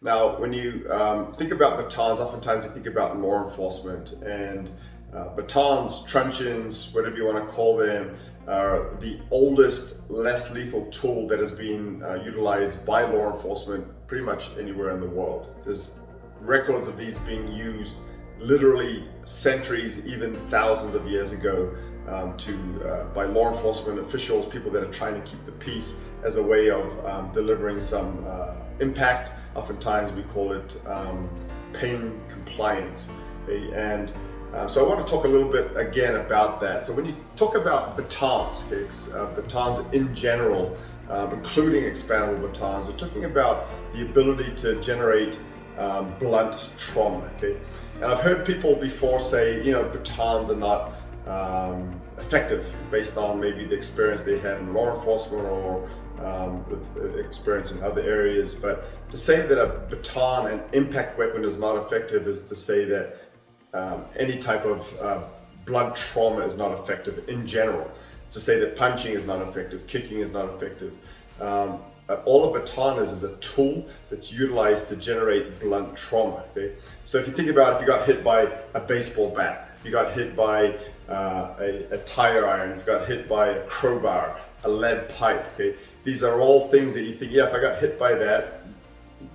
Now, when you think about batons, oftentimes you think about law enforcement, and batons, truncheons, whatever you want to call them, are the oldest, less lethal tool that has been utilized by law enforcement pretty much anywhere in the world. There's records of these being used literally centuries, even thousands of years ago, by law enforcement officials, people that are trying to keep the peace, as a way of delivering some impact. Oftentimes we call it pain compliance. Okay? And so I want to talk a little bit again about that. So when you talk about batons, okay, batons in general, including expandable batons, we're talking about the ability to generate blunt trauma. Okay? And I've heard people before say, batons are not effective based on maybe the experience they had in law enforcement or with experience in other areas. But to say that a baton, an impact weapon, is not effective is to say that any type of blunt trauma is not effective in general. To say that punching is not effective, kicking is not effective. All a baton is a tool that's utilized to generate blunt trauma. Okay? So if you think about, if you got hit by a baseball bat, if you got hit by a tire iron, if you got hit by a crowbar, a lead pipe, okay? These are all things that you think, yeah, if I got hit by that,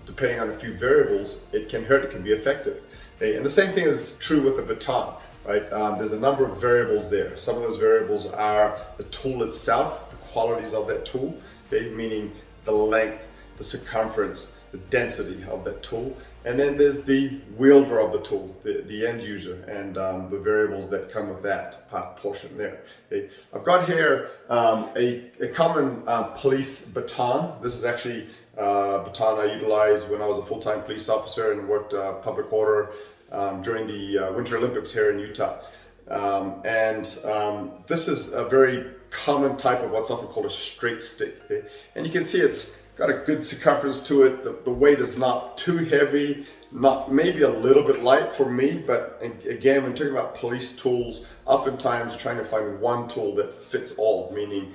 depending on a few variables, it can hurt, it can be effective. Okay? And the same thing is true with a baton, right? There's a number of variables there. Some of those variables are the tool itself, the qualities of that tool, okay? Meaning the length, the circumference, the density of that tool. And then there's the wielder of the tool, the end user, and the variables that come with that portion there. Okay. I've got here a common police baton. This is actually a baton I utilized when I was a full-time police officer and worked public order during the Winter Olympics here in Utah. This is a very common type of what's often called a straight stick. Okay? And you can see it's got a good circumference to it. The weight is not too heavy, not maybe a little bit light for me, but again, when talking about police tools, oftentimes you're trying to find one tool that fits all, meaning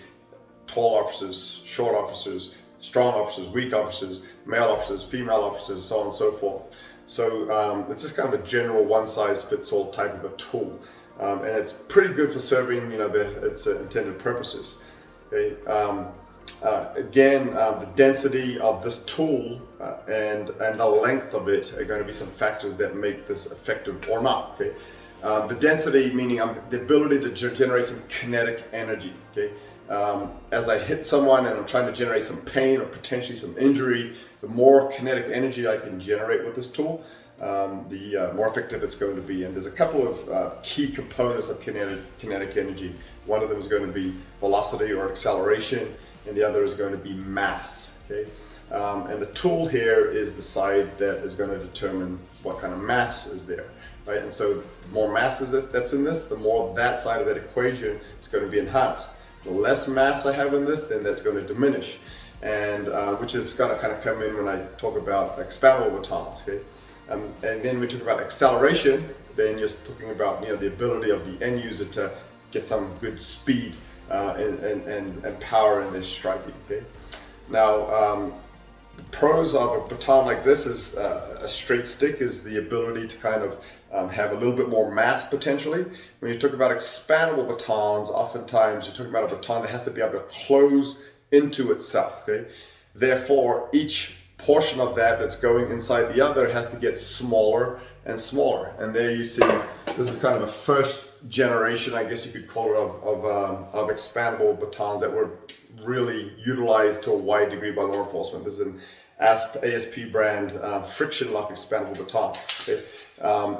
tall officers, short officers, strong officers, weak officers, male officers, female officers, so on and so forth. So it's just kind of a general one-size-fits-all type of a tool. And it's pretty good for serving, its intended purposes. Okay? The density of this tool and the length of it are going to be some factors that make this effective or not. Okay? The density, meaning the ability to generate some kinetic energy. Okay? As I hit someone and I'm trying to generate some pain or potentially some injury, the more kinetic energy I can generate with this tool, the more effective it's going to be. And there's a couple of key components of kinetic energy. One of them is going to be velocity or acceleration, and the other is going to be mass. Okay? And the tool here is the side that is going to determine what kind of mass is there. Right? And so the more mass that's in this, the more that side of that equation is going to be enhanced. The less mass I have in this, then that's going to diminish. And which is going to kind of come in when I talk about expandable batons. Okay? And then we talk about acceleration, then you're talking about the ability of the end user to get some good speed and power in their striking. Okay? Now, the pros of a baton like this is a straight stick is the ability to kind of have a little bit more mass potentially. When you talk about expandable batons, oftentimes you're talking about a baton that has to be able to close into itself. Okay? Therefore, each portion of that that's going inside the other has to get smaller and smaller. And there you see, this is kind of a first generation, I guess you could call it, of expandable batons that were really utilized to a wide degree by law enforcement. This is an ASP brand friction lock expandable baton. Okay?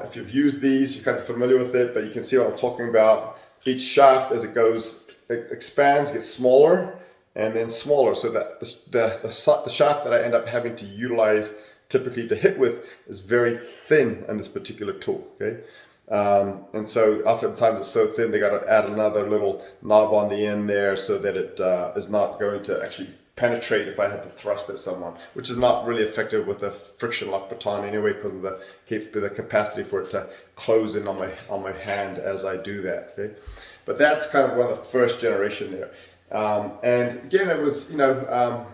If you've used these, you're kind of familiar with it, but you can see what I'm talking about. Each shaft, as it goes, it expands, gets smaller, and then smaller, so that the shaft that I end up having to utilize typically to hit with is very thin in this particular tool. Okay, and so oftentimes it's so thin they got to add another little knob on the end there so that it is not going to actually penetrate if I had to thrust at someone, which is not really effective with a friction lock baton anyway, because of the capacity for it to close in on my hand as I do that. Okay, but that's kind of one of the first generation there. And again, it was, there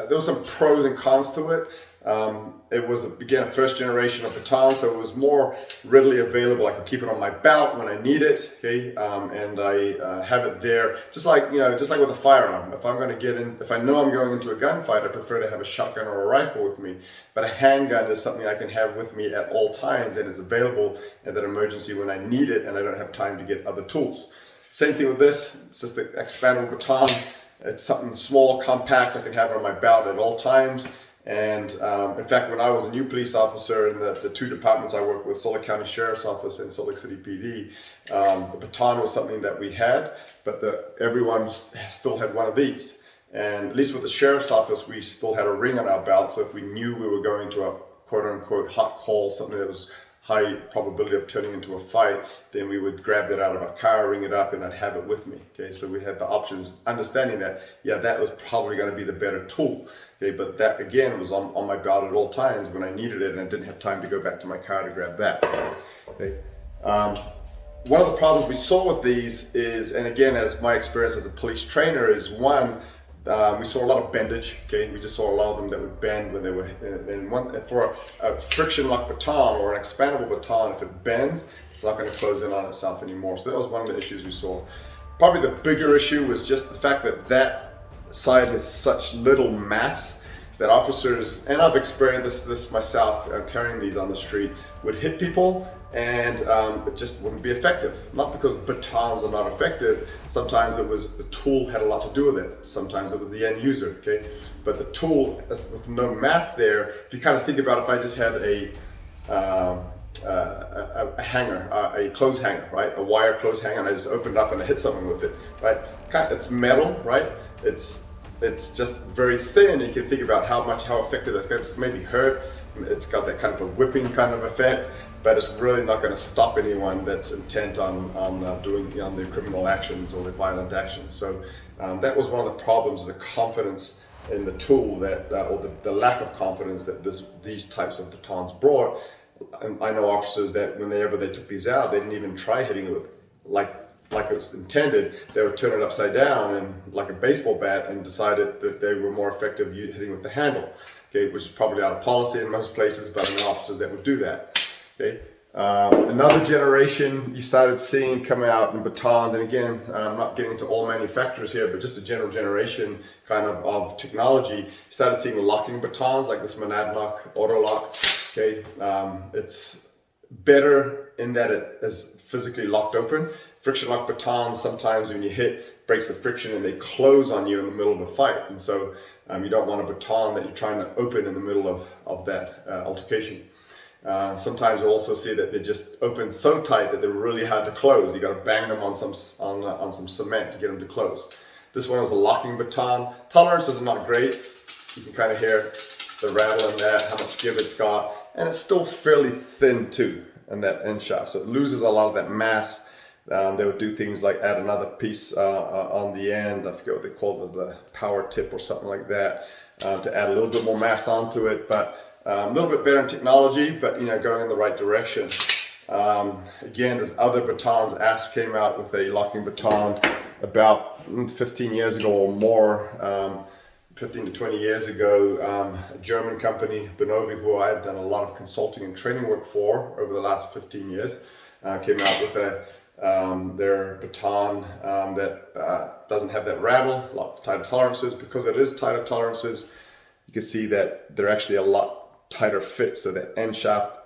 were some pros and cons to it. It was, again, a first generation of baton, so it was more readily available. I could keep it on my belt when I need it, okay, and I have it there, just like with a firearm. If I'm going to get in, if I know I'm going into a gunfight, I prefer to have a shotgun or a rifle with me. But a handgun is something I can have with me at all times, and it's available in that emergency when I need it, and I don't have time to get other tools. Same thing with this. It's just the expandable baton. It's something small, compact. I can have it on my belt at all times. And in fact, when I was a new police officer in the two departments I worked with, Salt Lake County Sheriff's Office and Salt Lake City PD, the baton was something that we had, but everyone still had one of these. And at least with the Sheriff's Office, we still had a ring on our belt, so if we knew we were going to a quote-unquote hot call, something that was high probability of turning into a fight, then we would grab that out of our car, ring it up, and I'd have it with me. Okay, so we had the options, understanding that, yeah, that was probably going to be the better tool. Okay, but that again was on my belt at all times when I needed it, and I didn't have time to go back to my car to grab that. Okay. One of the problems we saw with these is, and again, as my experience as a police trainer is, one, we saw a lot of bendage. Okay, we just saw a lot of them that would bend when they were for a friction lock baton or an expandable baton. If it bends, it's not going to close in on itself anymore. So that was one of the issues we saw. Probably the bigger issue was just the fact that that side has such little mass that officers, and I've experienced this myself, carrying these on the street, would hit people, and it just wouldn't be effective. Not because batons are not effective. Sometimes it was the tool had a lot to do with it. Sometimes it was the end user, okay? But the tool, with no mass there, if you kind of think about, if I just had a hanger, a clothes hanger, right? A wire clothes hanger, and I just opened up and I hit someone with it, right? It's metal, right? It's just very thin. You can think about how effective that's going to maybe hurt. It's got that kind of a whipping kind of effect, but it's really not going to stop anyone that's intent on doing their criminal actions or their violent actions. So that was one of the problems, the confidence in the tool that, or the lack of confidence that these types of batons brought. And I know officers that whenever they took these out, they didn't even try hitting it with like it was intended. They would turn it upside down and like a baseball bat, and decided that they were more effective hitting with the handle. Okay, which is probably out of policy in most places, but I know officers that would do that. Okay, another generation you started seeing come out in batons, and again, I'm not getting into all manufacturers here, but just a general generation kind of technology. You started seeing locking batons like this Monadnock Auto Lock. Okay, it's better in that it is physically locked open. Friction lock batons, sometimes when you hit, breaks the friction and they close on you in the middle of a fight. And so you don't want a baton that you're trying to open in the middle of that altercation. Sometimes you'll also see that they just open so tight that they're really hard to close. You got to bang them on some cement to get them to close. This one is a locking baton. Tolerances are not great. You can kind of hear the rattle in that, how much give it's got, and it's still fairly thin too in that end shaft, so it loses a lot of that mass. They would do things like add another piece on the end. I forget what they call it, the power tip or something like that, to add a little bit more mass onto it. But a little bit better in technology, but going in the right direction. Again, there's other batons. ASP came out with a locking baton about 15 years ago or more. 15 to 20 years ago, a German company, Bonovi, who I had done a lot of consulting and training work for over the last 15 years, came out with their baton that doesn't have that rattle, a lot tighter tolerances. Because it is tighter tolerances, you can see that they're actually a lot tighter fit, so that end shaft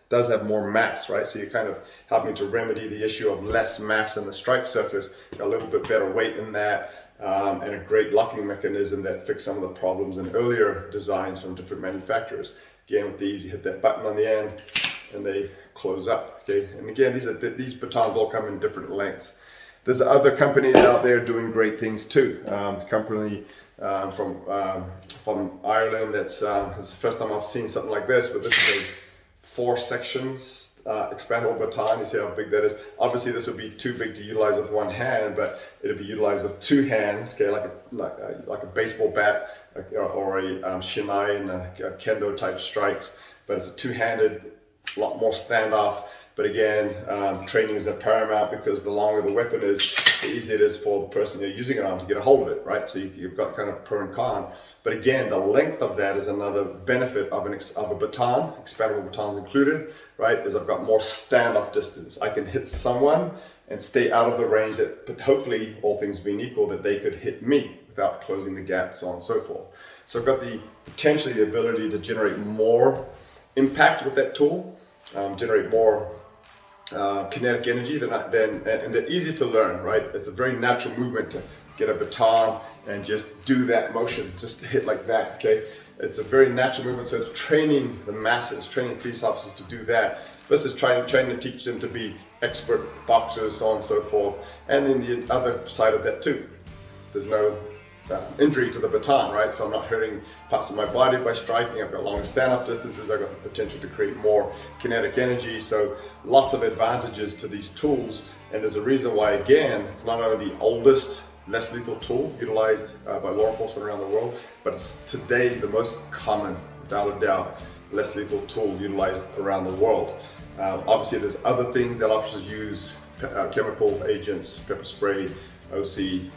does have more mass, right? So you're kind of helping to remedy the issue of less mass in the strike surface, a little bit better weight in that. And a great locking mechanism that fixed some of the problems in earlier designs from different manufacturers. Again, with these, you hit that button on the end and they close up. Okay, and again, these batons all come in different lengths. There's other companies out there doing great things too. A company from Ireland it's the first time I've seen something like this, but this is a 4 sections expandable baton. You see how big that is. Obviously this would be too big to utilize with one hand, but it'll be utilized with 2 hands, okay, like a baseball bat or a shinai and a kendo type strikes. But it's a 2-handed, a lot more standoff, But again, training is paramount, because the longer the weapon is, the easier it is for the person you're using it on to get a hold of it, right? So you've got kind of pro and con. But again, the length of that is another benefit of a baton, expandable batons included, right? Is I've got more standoff distance. I can hit someone and stay out of the range that, but hopefully, all things being equal, that they could hit me without closing the gap, so on and so forth. So I've got potentially the ability to generate more impact with that tool, generate more kinetic energy and they're easy to learn, right? It's a very natural movement to get a baton and just do that motion, just to hit like that, okay? It's a very natural movement, so training the masses, training police officers to do that, versus trying to teach them to be expert boxers, so on and so forth. And then the other side of that too, there's no injury to the baton, right? So I'm not hurting parts of my body by striking. I've got longer standoff distances. I've got the potential to create more kinetic energy. So lots of advantages to these tools. And there's a reason why, again, it's not only the oldest, less lethal tool utilized by law enforcement around the world, but it's today the most common, without a doubt, less lethal tool utilized around the world. Obviously, there's other things that officers use, chemical agents, pepper spray, OC,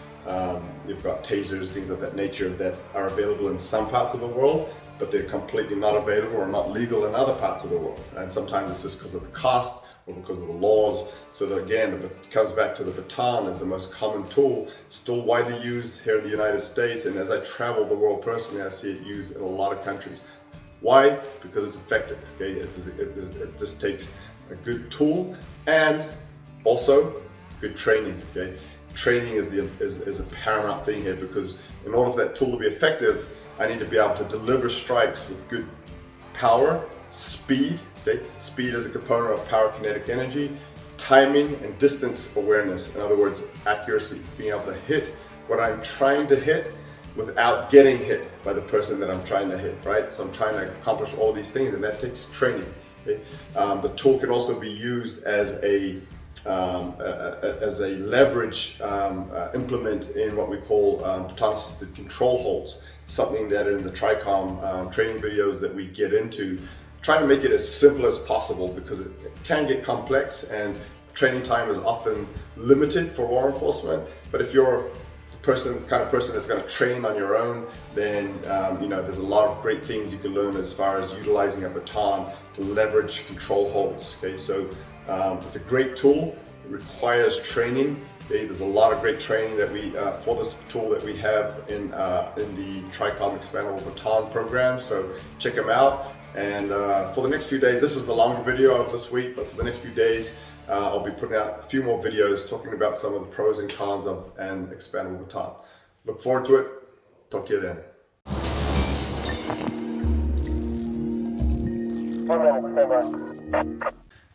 you've got tasers, things of that nature that are available in some parts of the world, but they're completely not available or not legal in other parts of the world. And sometimes it's just because of the cost or because of the laws. So that, again, it comes back to the baton as the most common tool, still widely used here in the United States. And as I travel the world personally, I see it used in a lot of countries. Why? Because it's effective, okay? It just takes a good tool and also good training, okay? Training is a paramount thing here, because in order for that tool to be effective, I need to be able to deliver strikes with good power, speed, okay? Speed is a component of power kinetic energy, timing, and distance awareness. In other words, accuracy, being able to hit what I'm trying to hit without getting hit by the person that I'm trying to hit, right? So I'm trying to accomplish all these things, and that takes training, okay? The tool can also be used as a leverage implement in what we call baton-assisted control holds, something that in the TRICOM training videos that we get into, try to make it as simple as possible, because it can get complex and training time is often limited for law enforcement. But if you're the kind of person that's going to train on your own, then there's a lot of great things you can learn as far as utilizing a baton to leverage control holds, okay? So it's a great tool. It requires training. Okay? There's a lot of great training that we for this tool that we have in the TRICOM Expandable Baton program. So check them out. And for the next few days, this is the longer video of this week, but for the next few days, I'll be putting out a few more videos talking about some of the pros and cons of an expandable baton. Look forward to it. Talk to you then.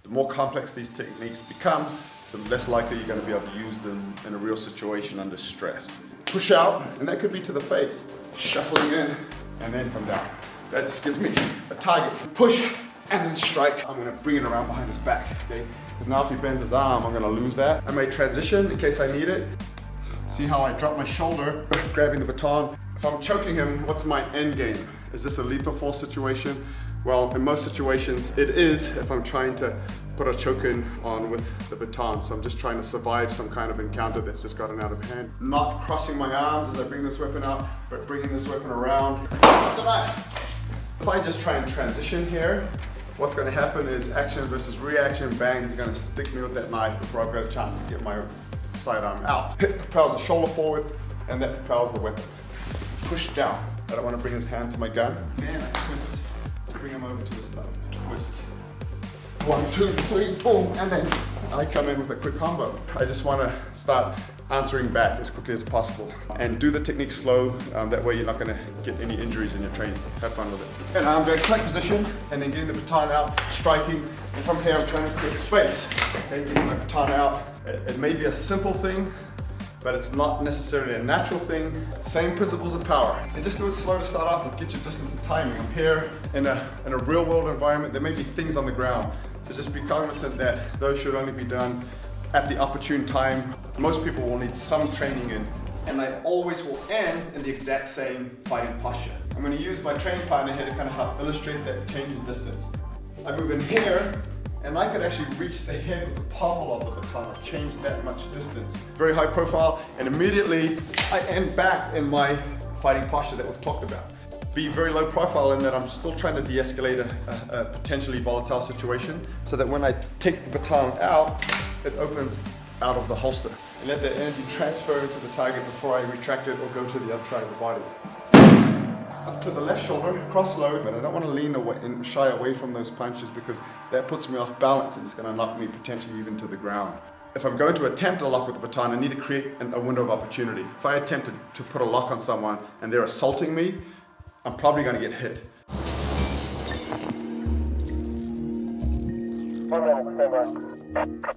The more complex these techniques become, the less likely you're going to be able to use them in a real situation under stress. Push out, and that could be to the face. Shuffling in, and then come down. That just gives me a target. Push, and then strike. I'm going to bring it around behind his back, okay? Because now if he bends his arm, I'm going to lose that. I may transition in case I need it. See how I drop my shoulder, grabbing the baton. If I'm choking him, what's my end game? Is this a lethal force situation? Well, in most situations, it is if I'm trying to put a choke in on with the baton. So I'm just trying to survive some kind of encounter that's just gotten out of hand. Not crossing my arms as I bring this weapon out, but bringing this weapon around. Not the knife. If I just try and transition here, what's going to happen is action versus reaction. Bang, he's going to stick me with that knife before I've got a chance to get my sidearm out. Hit propels the shoulder forward, and that propels the weapon. Push down. I don't want to bring his hand to my gun. And I twist to bring him over to the side. Twist. 1, 2, 3, boom, and then I come in with a quick combo. I just want to start answering back as quickly as possible and do the technique slow. That way you're not going to get any injuries in your training. Have fun with it. And I'm doing plank position and then getting the baton out, striking, and from here I'm trying to create space. Okay, getting my baton out. It may be a simple thing, but it's not necessarily a natural thing. Same principles of power. And just do it slow to start off with. Get your distance and timing. I'm here in a real world environment. There may be things on the ground. So just be cognizant that those should only be done at the opportune time. Most people will need some training in, and they always will end in the exact same fighting posture. I'm going to use my training partner here to kind of help illustrate that change in distance. I move in here, and I could actually reach the head with the pommel of the baton. I've changed that much distance. Very high profile, and immediately I end back in my fighting posture that we've talked about. Be very low profile in that I'm still trying to de-escalate a potentially volatile situation, so that when I take the baton out, it opens out of the holster. And let the energy transfer into the target before I retract it or go to the other side of the body. Up to the left shoulder, cross load, but I don't want to lean away and shy away from those punches because that puts me off balance and it's going to knock me potentially even to the ground. If I'm going to attempt a lock with the baton, I need to create a window of opportunity. If I attempt to put a lock on someone and they're assaulting me, I'm probably going to get hit. 1 minute, stand by.